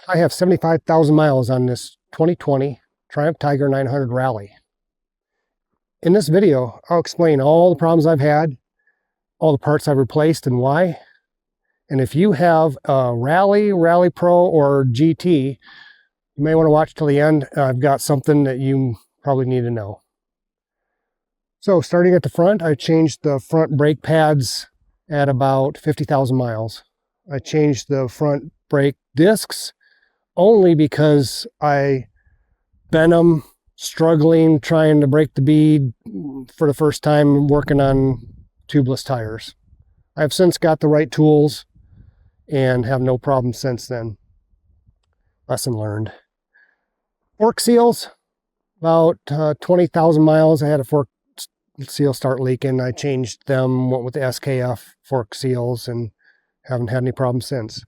I have 75,000 miles on this 2020 Triumph Tiger 900 Rally. In this video, I'll explain all the problems I've had, all the parts I've replaced and why. And if you have a Rally Pro or GT, you may want to watch till the end. I've got something that you probably need to know. So starting at the front, I changed the front brake pads at about 50,000 miles. I changed the front brake discs only because I bent them, struggling, trying to break the bead for the first time working on tubeless tires. I've since got the right tools and have no problem since then. Lesson learned. Fork seals, about 20,000 miles. I had a fork seal start leaking. I changed them, went with the SKF fork seals, and haven't had any problems since.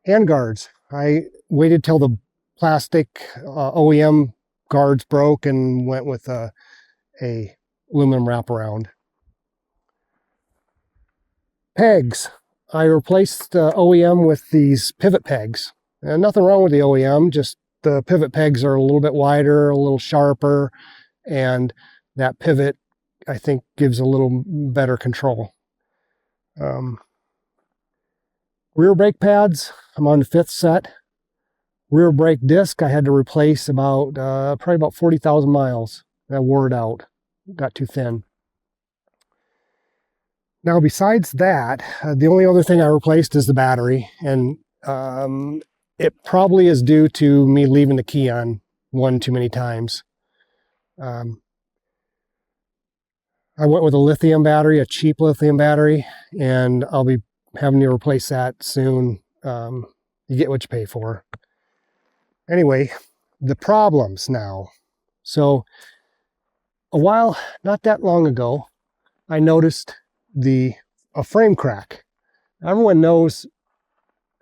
Hand guards. I waited till the plastic OEM guards broke and went with a aluminum wraparound. Pegs. I replaced the OEM with these pivot pegs. And nothing wrong with the OEM, just the pivot pegs are a little bit wider, a little sharper, and that pivot, I think, gives a little better control. Rear brake pads, I'm on the 5th set. Rear brake disc, I had to replace about probably about 40,000 miles. I wore it out, got too thin. Now, besides that, the only other thing I replaced is the battery, and it probably is due to me leaving the key on one too many times. I went with a lithium battery, a cheap lithium battery, and I'll be having to replace that soon. You get what you pay for. Anyway, the problems now. So not that long ago, I noticed a frame crack. Everyone knows,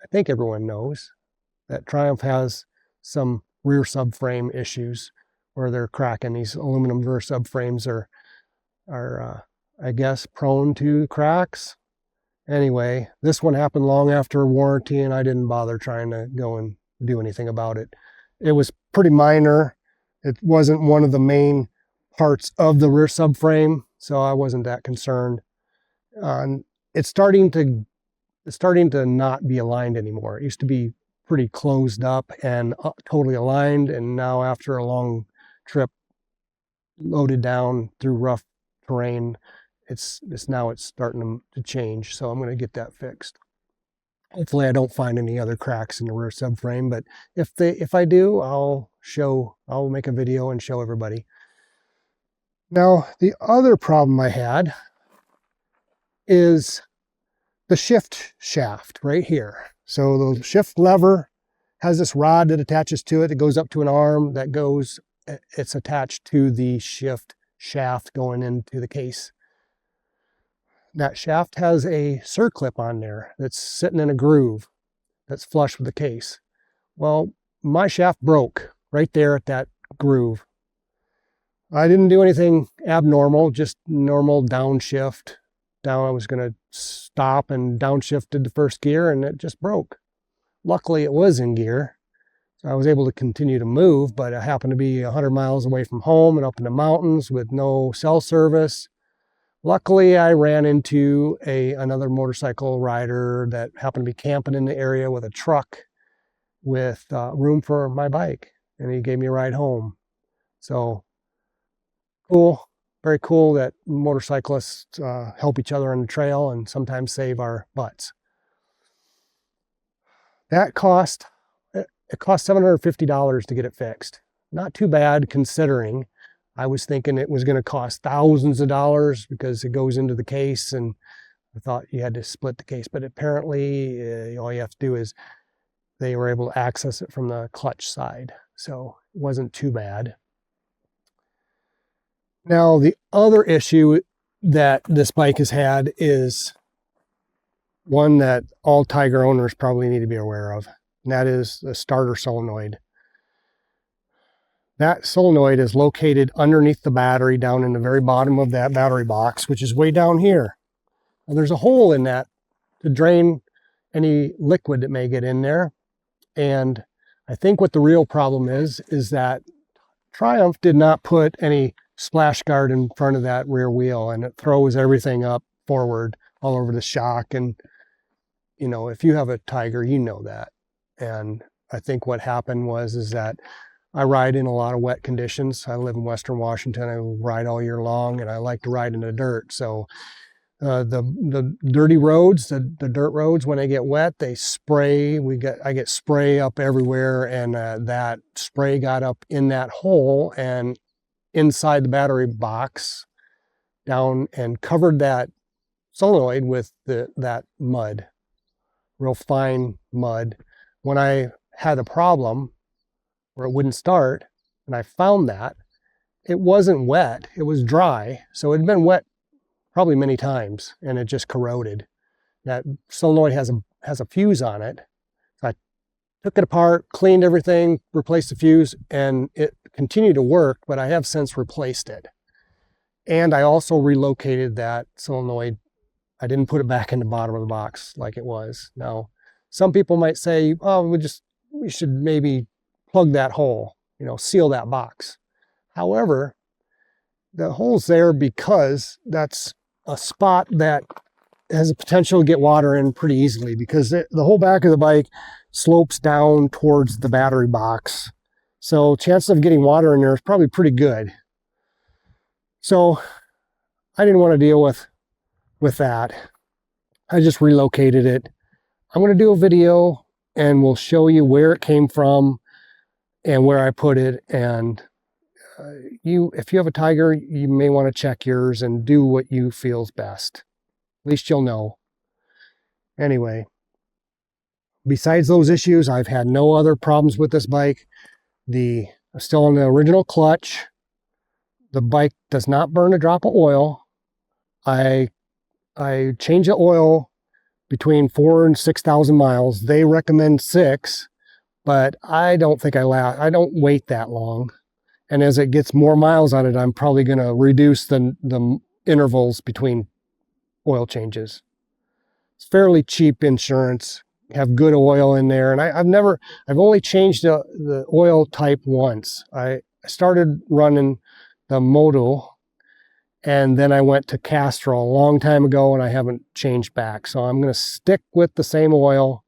I think everyone knows, that Triumph has some rear subframe issues where they're cracking. These aluminum rear subframes are I guess, prone to cracks. Anyway, this one happened long after warranty, and I didn't bother trying to go and do anything about it. It was pretty minor. It wasn't one of the main parts of the rear subframe, so I wasn't that concerned. It's starting to not be aligned anymore. It used to be pretty closed up and totally aligned, and now after a long trip loaded down through rough terrain, it's starting to change. So I'm going to get that fixed. Hopefully I don't find any other cracks in the rear subframe, but if I do, I'll make a video and show everybody. Now, the other problem I had is the shift shaft right here. So the shift lever has this rod that attaches to it. It goes up to an arm that it's attached to the shift shaft going into the case. That shaft has a circlip on there that's sitting in a groove that's flush with the case. Well, my shaft broke right there at that groove. I didn't do anything abnormal, just normal downshift. I was going to stop and downshifted the first gear, and it just broke. Luckily, it was in gear. So I was able to continue to move, but I happened to be 100 miles away from home and up in the mountains with no cell service. Luckily, I ran into another motorcycle rider that happened to be camping in the area with a truck with room for my bike, and he gave me a ride home. So cool, very cool that motorcyclists help each other on the trail and sometimes save our butts. It cost $750 to get it fixed. Not too bad considering. I was thinking it was going to cost thousands of dollars because it goes into the case, and I thought you had to split the case, but apparently all you have to do is they were able to access it from the clutch side, so it wasn't too bad. Now, the other issue that this bike has had is one that all Tiger owners probably need to be aware of, and that is the starter solenoid. That solenoid is located underneath the battery down in the very bottom of that battery box, which is way down here. And there's a hole in that to drain any liquid that may get in there. And I think what the real problem is that Triumph did not put any splash guard in front of that rear wheel, and it throws everything up forward all over the shock. And, you know, if you have a Tiger, you know that. And I think what happened is that I ride in a lot of wet conditions. I live in Western Washington. I ride all year long, and I like to ride in the dirt. So the dirty roads, the dirt roads, when they get wet, they spray. I get spray up everywhere, and that spray got up in that hole and inside the battery box down and covered that solenoid with that mud, real fine mud. When I had a problem where it wouldn't start, and I found that, it wasn't wet, it was dry. So it had been wet probably many times, and it just corroded. That solenoid has a fuse on it. So I took it apart, cleaned everything, replaced the fuse, and it continued to work, but I have since replaced it. And I also relocated that solenoid. I didn't put it back in the bottom of the box like it was. Now, some people might say, oh, we should maybe plug that hole, you know, seal that box. However, the hole's there because that's a spot that has a potential to get water in pretty easily, because the whole back of the bike slopes down towards the battery box. So chances of getting water in there is probably pretty good. So I didn't want to deal with that. I just relocated it. I'm going to do a video and we'll show you where it came from and where I put it. And if you have a Tiger, you may want to check yours and do what you feel's best. At least you'll know. Anyway, besides those issues, I've had no other problems with this bike. I'm still on the original clutch. The bike does not burn a drop of oil. I change the oil between 4,000 and 6,000 miles. They recommend 6, but I don't think I don't wait that long. And as it gets more miles on it, I'm probably going to reduce the intervals between oil changes. It's fairly cheap insurance, have good oil in there. And I've only changed the oil type once. I started running the Modal, and then I went to Castrol a long time ago, and I haven't changed back. So I'm going to stick with the same oil.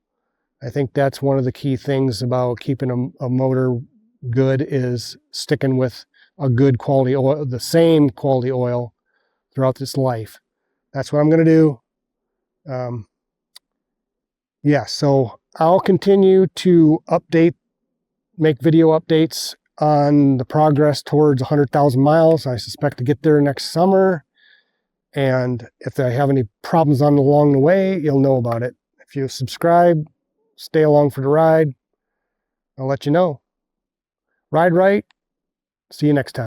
I think that's one of the key things about keeping a motor good, is sticking with a good quality oil, the same quality oil throughout its life. That's what I'm going to do. Yeah, so I'll continue to make video updates on the progress towards 100,000 miles. I suspect to get there next summer. And if I have any problems along the way, you'll know about it. If you subscribe, stay along for the ride, I'll let you know. Ride right. See you next time.